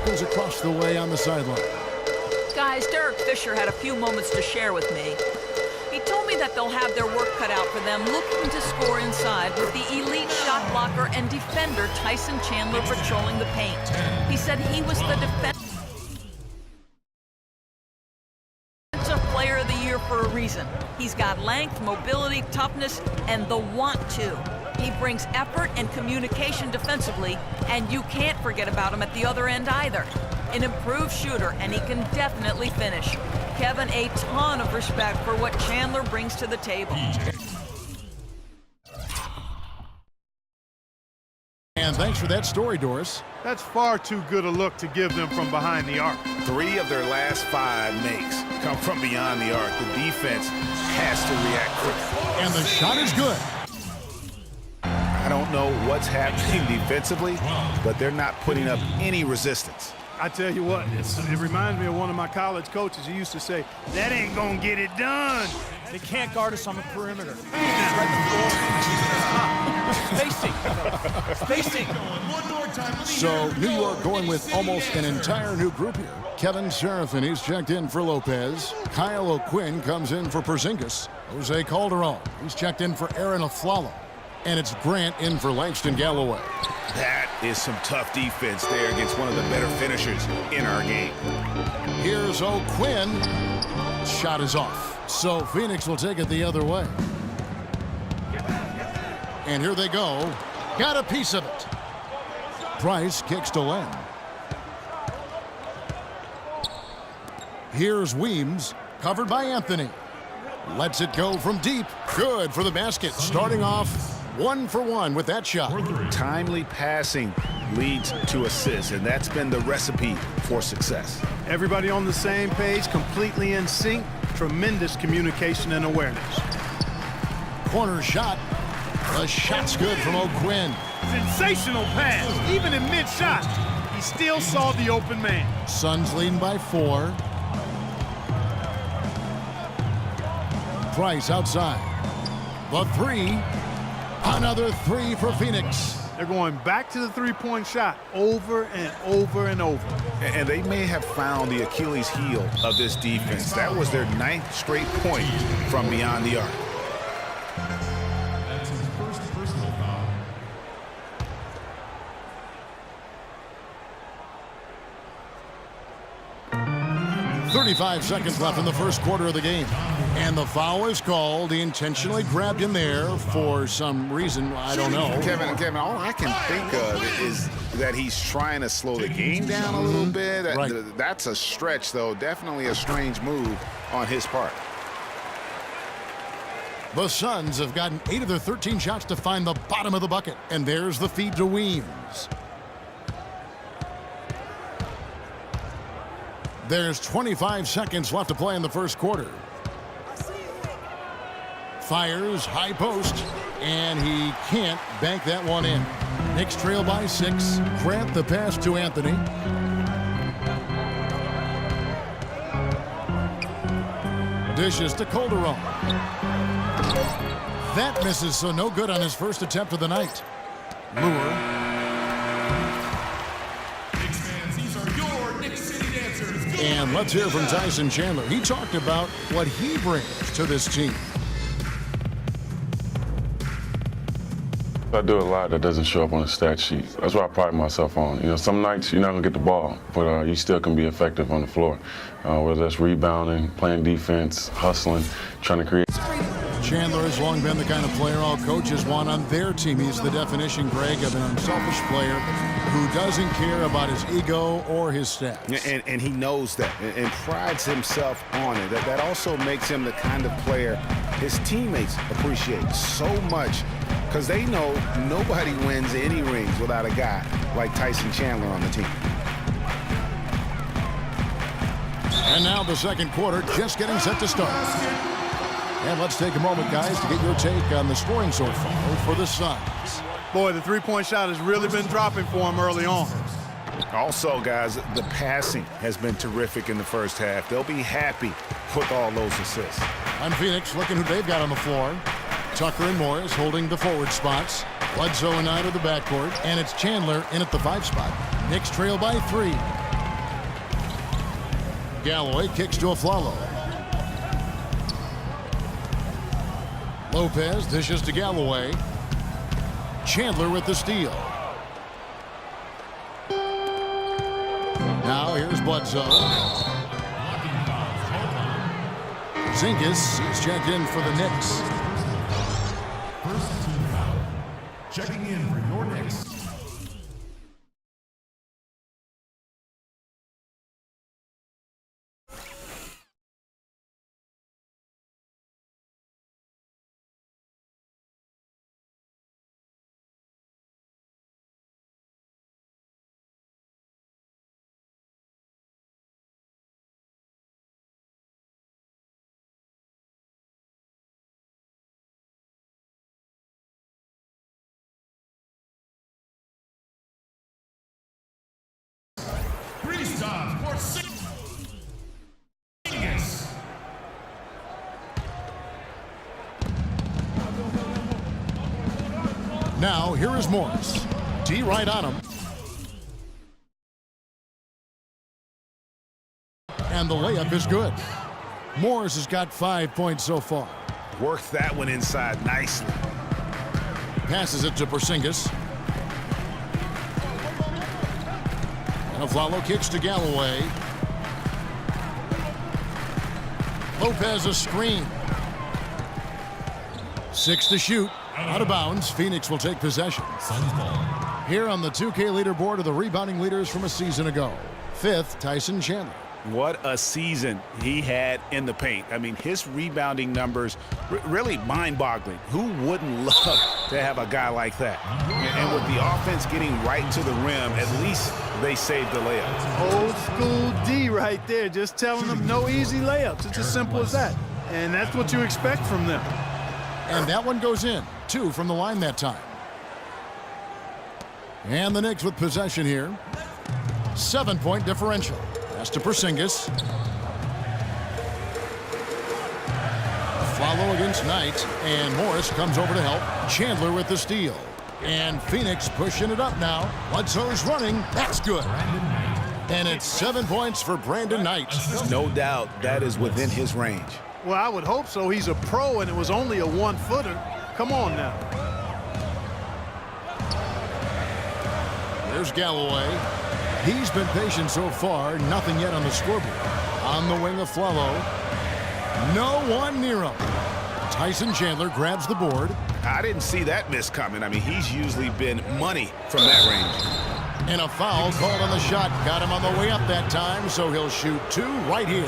goes across the way on the sideline. Guys, Derek Fisher had a few moments to share with me. He told me that they'll have their work cut out for them looking to score inside with the elite shot blocker and defender Tyson Chandler patrolling the paint. He said he was the defensive player of the year for a reason. He's got length, mobility, toughness, and the want to. He brings effort and communication defensively, and you can't forget about him at the other end either. An improved shooter, and he can definitely finish. Kevin, a ton of respect for what Chandler brings to the table. And thanks for that story, Doris. That's far too good a look to give them from behind the arc. 3 of their last 5 makes come from beyond the arc. The defense has to react quickly. And the shot is good. I don't know what's happening defensively, but they're not putting up any resistance. I tell you what, it reminds me of one of my college coaches. He used to say, that ain't gonna get it done. They can't guard us on the perimeter. Spacing. So New York going with almost an entire new group here. Kevin Serafin, he's checked in for Lopez. Kyle O'Quinn comes in for Porzingis. Jose Calderon, he's checked in for Aaron Aflalo. And it's Grant in for Langston Galloway. That is some tough defense there against one of the better finishers in our game. Here's O'Quinn. Shot is off. So Phoenix will take it the other way. And here they go. Got a piece of it. Price kicks to Len. Here's Weems, covered by Anthony. Lets it go from deep. Good for the basket. Starting off 1 for 1 with that shot. Timely passing leads to assists, and that's been the recipe for success. Everybody on the same page, completely in sync. Tremendous communication and awareness. Corner shot. The shot's good from O'Quinn. Sensational pass. Even in mid-shot, he still saw the open man. Suns leading by 4. Price outside. The 3. Another 3 for Phoenix. They're going back to the three-point shot over and over and over. And they may have found the Achilles heel of this defense. That was their 9th straight point from beyond the arc. That's his first personal foul. 35 seconds left in the first quarter of the game. And the foul is called. He intentionally grabbed him there for some reason. I don't know. Kevin, all I can think of is that he's trying to slow the game down a little bit. Right. That's a stretch, though. Definitely a strange move on his part. The Suns have gotten 8 of their 13 shots to find the bottom of the bucket. And there's the feed to Weems. There's 25 seconds left to play in the first quarter. Fires, high post, and he can't bank that one in. Knicks trail by 6. Grant the pass to Anthony. Dishes to Calderon. That misses, so no good on his first attempt of the night. Lure. And let's hear from Tyson Chandler. He talked about what he brings to this team. I do a lot that doesn't show up on the stat sheet. That's what I pride myself on. You know, some nights you're not gonna get the ball, but you still can be effective on the floor. Whether that's rebounding, playing defense, hustling, trying to create. Chandler has long been the kind of player all coaches want on their team. He's the definition, Greg, of an unselfish player who doesn't care about his ego or his stats. And he knows that and prides himself on it. That also makes him the kind of player his teammates appreciate so much because they know nobody wins any rings without a guy like Tyson Chandler on the team. And now the second quarter just getting set to start. And let's take a moment, guys, to get your take on the scoring so far for the Suns. Boy, the three-point shot has really been dropping for him early on. Also, guys, the passing has been terrific in the first half. They'll be happy with all those assists. On Phoenix, looking who they've got on the floor. Tucker and Morris holding the forward spots. Bledsoe and Knight of the backcourt. And it's Chandler in at the 5 spot. Knicks trail by 3. Galloway kicks to Aflalo. Lopez dishes to Galloway. Chandler with the steal. Now here's Bledsoe. Porzingis is checked in for the Knicks. First team foul. Checking in for your Knicks. Stop for Porzingis. Now here is Morris. D right on him. And the layup is good. Morris has got 5 points so far. Worked that one inside nicely. Passes it to Porzingis. And Aflalo kicks to Galloway. Lopez a screen. 6 to shoot. Out of bounds. Phoenix will take possession. Here on the 2K leaderboard are the rebounding leaders from a season ago. 5th, Tyson Chandler. What a season he had in the paint. I mean, his rebounding numbers really mind-boggling. Who wouldn't love to have a guy like that? And with the offense getting right to the rim, at least they saved the layup. Old school D right there, just telling them no easy layups. It's as simple as that. And that's what you expect from them. And that one goes in. 2 from the line that time. And the Knicks with possession here. 7-point differential. Pass to Porzingis. Follow against Knight. And Morris comes over to help. Chandler with the steal. And Phoenix pushing it up now. Bledsoe's running. That's good. And it's 7 points for Brandon Knight. No doubt that is within his range. Well, I would hope so. He's a pro, and it was only a 1-footer. Come on now. There's Galloway. He's been patient so far. Nothing yet on the scoreboard. On the wing of Aflalo. No one near him. Tyson Chandler grabs the board. I didn't see that miss coming. I mean, he's usually been money from that range. And a foul called on the shot. Got him on the way up that time, so he'll shoot 2 right here.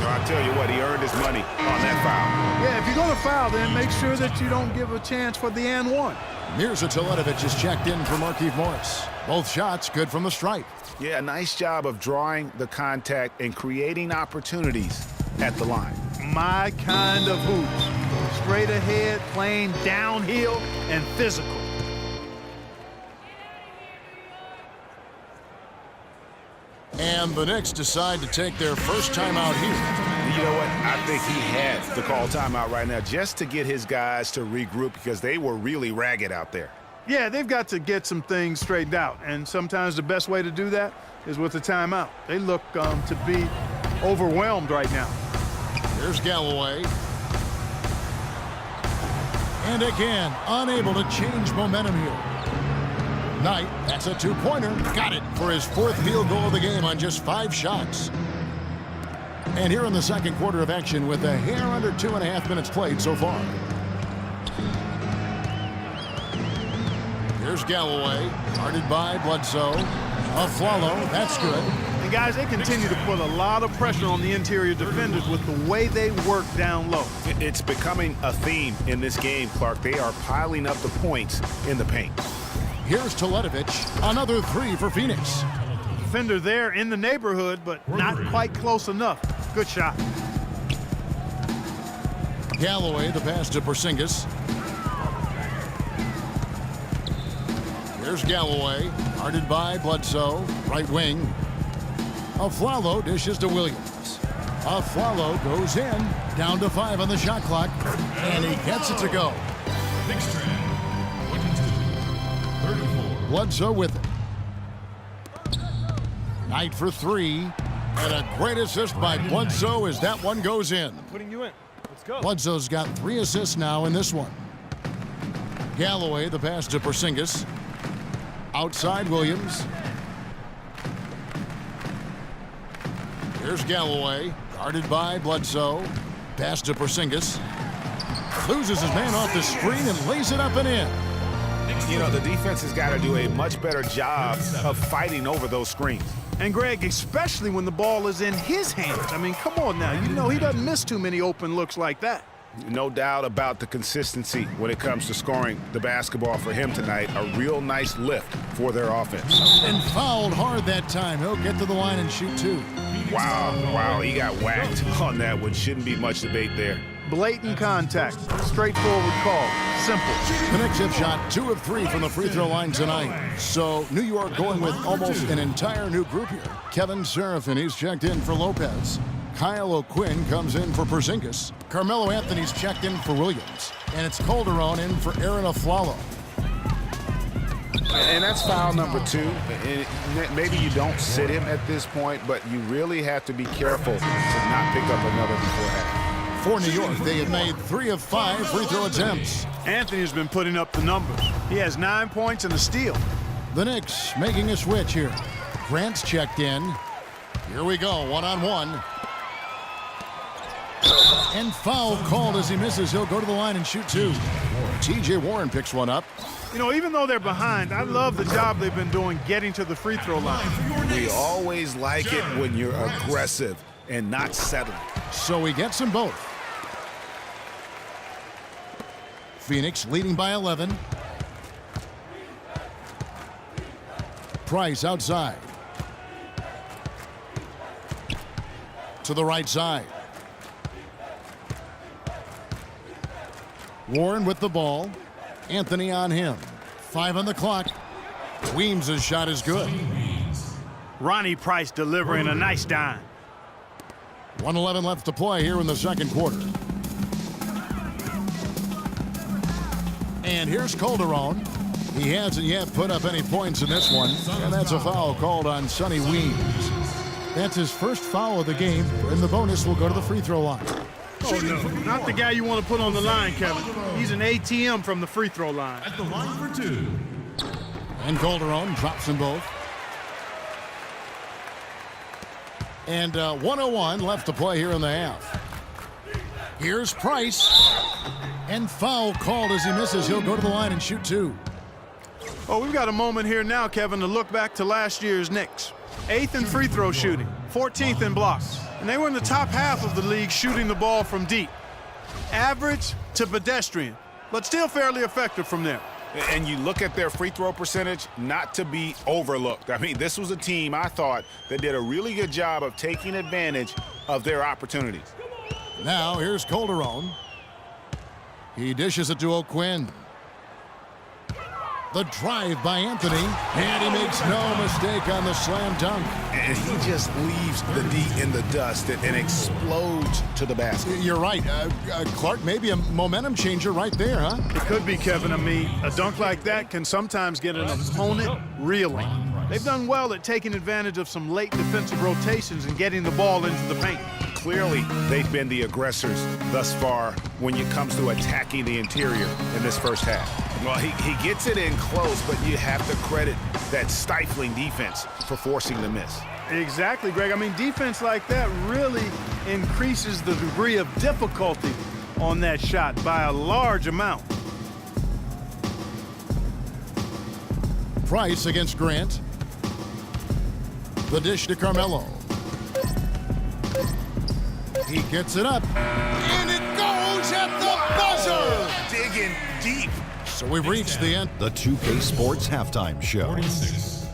I'll tell you what, he earned his money on that foul. Yeah, if you're going to foul, then make sure that you don't give a chance for the and one. Mirza Teletovic is checked in for Markieff Morris. Both shots good from the stripe. Yeah, nice job of drawing the contact and creating opportunities at the line. My kind of hoops. Straight ahead, playing downhill, and physical. And the Knicks decide to take their first timeout here. You know what? I think he has to call timeout right now just to get his guys to regroup because they were really ragged out there. Yeah, they've got to get some things straightened out, and sometimes the best way to do that is with a timeout. They look to be overwhelmed right now. Here's Galloway. And again, unable to change momentum here. Knight, that's a 2-pointer. Got it for his 4th field goal of the game on just 5 shots. And here in the second quarter of action with a hair under 2.5 minutes played so far. Here's Galloway, guarded by Bledsoe. Aflalo, that's good. And guys, they continue to put a lot of pressure on the interior defenders with the way they work down low. It's becoming a theme in this game, Clark. They are piling up the points in the paint. Here's Teletovic, another 3 for Phoenix. Defender there in the neighborhood, but not quite close enough. Good shot. Galloway, the pass to Porzingis. Here's Galloway, guarded by Bledsoe, right wing. Aflalo dishes to Williams. Aflalo goes in, down to 5 on the shot clock, and he gets it to go. Knicks trend 22-34. Bledsoe with it. Knight for 3. And a great assist by Bledsoe as that one goes in. Putting you in. Let's go. Bledsoe's got 3 assists now in this one. Galloway, the pass to Porzingis. Outside Williams. Here's Galloway, guarded by Bledsoe. Pass to Porzingis. Loses his man off the screen and lays it up and in. You know, the defense has got to do a much better job of fighting over those screens. And Greg, especially when the ball is in his hands. I mean, come on now. You know he doesn't miss too many open looks like that. No doubt about the consistency when it comes to scoring the basketball for him tonight. A real nice lift for their offense. And fouled hard that time. He'll get to the line and shoot 2. Wow, he got whacked on that one. Shouldn't be much debate there. Blatant contact. Straightforward call. Simple. The Knicks have shot 2 of 3 from the free throw line tonight. So New York going with almost an entire new group here. Kevin Serafin, he's checked in for Lopez. Kyle O'Quinn comes in for Porzingis. Carmelo Anthony's checked in for Williams. And it's Calderon in for Aaron Aflalo. And that's foul number 2. And maybe you don't sit him at this point, but you really have to be careful to not pick up another before half. For New York, they have made 3 of 5 free throw attempts. Anthony's been putting up the numbers. He has 9 points and a steal. The Knicks making a switch here. Grant's checked in. Here we go, 1-on-1. And foul called as he misses. He'll go to the line and shoot 2. T.J. Warren picks one up. You know, even though they're behind, I love the job they've been doing getting to the free throw line. We always like it when you're aggressive and not settling. So he gets them both. Phoenix leading by 11. Price outside. To the right side. Warren with the ball. Anthony on him. 5 on the clock. Weems' shot is good. Ronnie Price delivering a nice dime. 1:11 left to play here in the second quarter. And here's Calderon. He hasn't yet put up any points in this one, and that's a foul called on Sonny Weems. That's his first foul of the game, and the bonus will go to the free throw line. Oh, no, not the guy you want to put on the line, Kevin. He's an ATM from the free throw line. At the line for 2. And Calderon drops them both. And 1:01 left to play here in the half. Here's Price. And foul called as he misses. He'll go to the line and shoot 2. Oh, we've got a moment here now, Kevin, to look back to last year's Knicks. 8th in free throw shooting, 14th in blocks. And they were in the top half of the league shooting the ball from deep. Average to pedestrian, but still fairly effective from there. And you look at their free throw percentage, not to be overlooked. I mean, this was a team, I thought, that did a really good job of taking advantage of their opportunities. Now here's Calderon. He dishes it to O'Quinn. The drive by Anthony, and he makes no mistake on the slam dunk. And he just leaves the D in the dust and explodes to the basket. You're right. Clark, maybe a momentum changer right there, huh? It could be, Kevin. I mean, a dunk like that can sometimes get an opponent reeling. They've done well at taking advantage of some late defensive rotations and getting the ball into the paint. Clearly, they've been the aggressors thus far when it comes to attacking the interior in this first half. Well, he gets it in close, but you have to credit that stifling defense for forcing the miss. Exactly, Greg. I mean, defense like that really increases the degree of difficulty on that shot by a large amount. Price against Grant. The dish to Carmelo. He gets it up, and it goes at the buzzer! Digging deep. So we've reached the end. The 2K Sports Halftime Show. 46.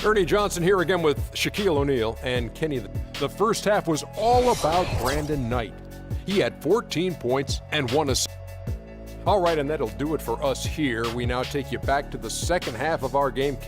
Ernie Johnson here again with Shaquille O'Neal and Kenny. The first half was all about Brandon Knight. He had 14 points and 1 assist. All right, and that'll do it for us here. We now take you back to the second half of our game.